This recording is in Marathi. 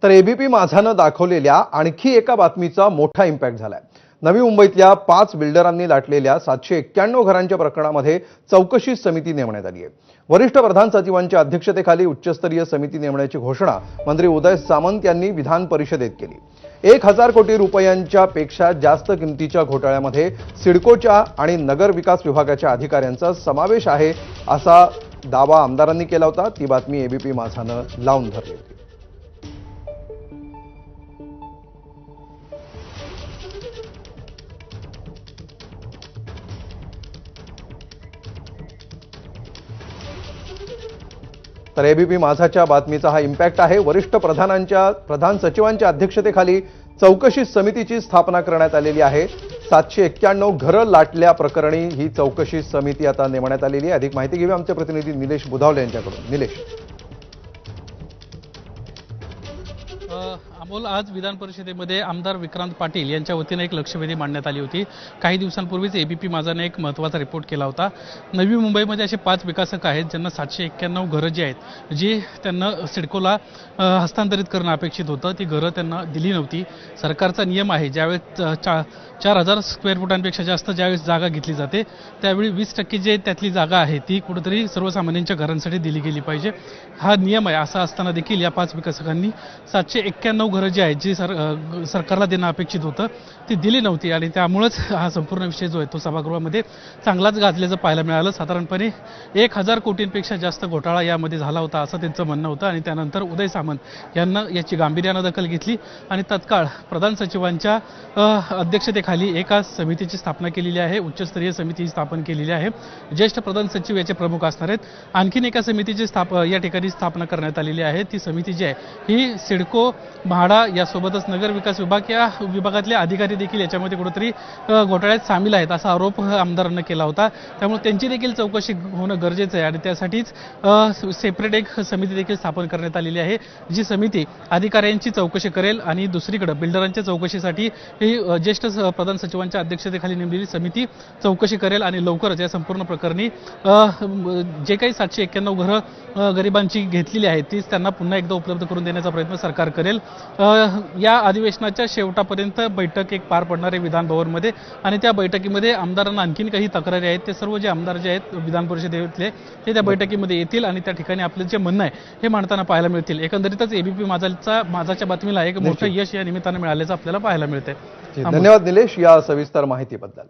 तर एबीपी माझानं दाखवलेल्या आणखी एका बातमीचा मोठा इम्पॅक्ट झालाय। नवी मुंबईतल्या 5 बिल्डरांनी लाटलेल्या 791 घरांच्या प्रकरणामध्ये चौकशी समिती नेमण्यात आली आहे। वरिष्ठ प्रधान सचिवांच्या अध्यक्षतेखाली उच्चस्तरीय समिती नेमण्याची घोषणा मंत्री उदय सामंत यांनी विधान परिषदेत केली। 1000 कोटी रुपयांच्या पेक्षा जास्त किमतीच्या घोटाळ्यामध्ये सिडकोच्या आणि नगर विकास विभागाच्या अधिकाऱ्यांचा समावेश आहे असा दावा आमदारांनी केला होता। ती बातमी एबीपी माझानं लावून धरली होती। तर एबीपी माझाच्या बातमीचा हा इम्पॅक्ट आहे। वरिष्ठ प्रधान सचिवांच्या अध्यक्षतेखाली चौकशी समितीची स्थापना करण्यात आलेली आहे। 791 घरं लाटल्या प्रकरणी ही चौकशी समिती आता नेमण्यात आलेली आहे। अधिक माहिती घेऊया आमचे प्रतिनिधी निलेश बुधावले यांच्याकडून। निलेश, अमोल, आज विधान परिषदेमध्ये आमदार विक्रांत पाटील यांच्या वतीने एक लक्षवेधी मांडण्यात आली होती। काही दिवसांपूर्वीच एबीपी माझाने एक महत्त्वाचा रिपोर्ट केला होता। नवी मुंबईमध्ये असे 5 विकासक आहेत ज्यांना 791 घरं जी आहेत, जी त्यांना सिडकोला हस्तांतरित करणं अपेक्षित होतं, ती घरं त्यांना दिली नव्हती। सरकारचा नियम आहे, ज्यावेळेस 4000 स्क्वेअर फुटांपेक्षा जास्त ज्यावेळेस जागा घेतली जाते त्यावेळी 20% जे त्यातली जागा आहे ती कुठेतरी सर्वसामान्यांच्या घरांसाठी दिली गेली पाहिजे, हा नियम आहे। असं असताना देखील या 5 विकासकांनी 791 घरं जी आहेत, जी सरकारला देणं अपेक्षित होतं, ती दिली नव्हती आणि त्यामुळेच हा संपूर्ण विषय जो आहे तो सभागृहामध्ये चांगलाच गाजल्याचं पाहायला मिळालं। साधारणपणे 1000 कोटींपेक्षा जास्त घोटाळा यामध्ये झाला होता असं त्यांचं म्हणणं होतं आणि त्यानंतर उदय सामंत यांना याची गांभीर्यानं दखल घेतली आणि तत्काळ प्रधान सचिवांच्या अध्यक्षतेखाली एका समितीची स्थापना केलेली आहे। उच्चस्तरीय समिती स्थापन केलेली आहे। ज्येष्ठ प्रधान सचिव याचे प्रमुख असणार आहेत। आणखीन एका समितीची या ठिकाणी स्थापना करण्यात आलेली आहे। ती समिती जी आहे ही सिडको, म्हाडा यासोबतच नगर विकास विभाग या विभागातले अधिकारी देखील याच्यामध्ये कुठेतरी घोटाळ्यात सामील आहेत असा आरोप आमदारांनी केला होता। त्यामुळे त्यांची देखील चौकशी होणं गरजेचं आहे आणि त्यासाठीच सेपरेट एक समिती देखील स्थापन करण्यात आलेली आहे, जी समिती अधिकाऱ्यांची चौकशी करेल आणि दुसरीकडे बिल्डरांच्या चौकशीसाठी ही ज्येष्ठ प्रधान सचिवांच्या अध्यक्षतेखाली नेमलेली समिती चौकशी करेल आणि लवकरच या संपूर्ण प्रकरणी जे काही 791 घरं गरिबांची घेतलेली आहेत तीच त्यांना पुन्हा एकदा उपलब्ध करून देण्याचा प्रयत्न सरकार करेल। या अधिवेशनाच्या शेवटापर्यंत बैठक एक पार पडणार आहे विधान भवनमध्ये आणि त्या बैठकीमध्ये आमदारांना आणखीन काही तक्रारी आहेत, ते सर्व जे आमदार जे आहेत विधान परिषदेतले ते त्या बैठकीमध्ये येतील आणि त्या ठिकाणी आपलं जे म्हणणं आहे हे मांडताना पाहायला मिळतील। एकंदरीतच एबीपी माझाच्या बातमीला एक मोठं यश या निमित्तानं मिळाल्याचं आपल्याला पाहायला मिळतंय। धन्यवाद निलेश या सविस्तर माहितीबद्दल।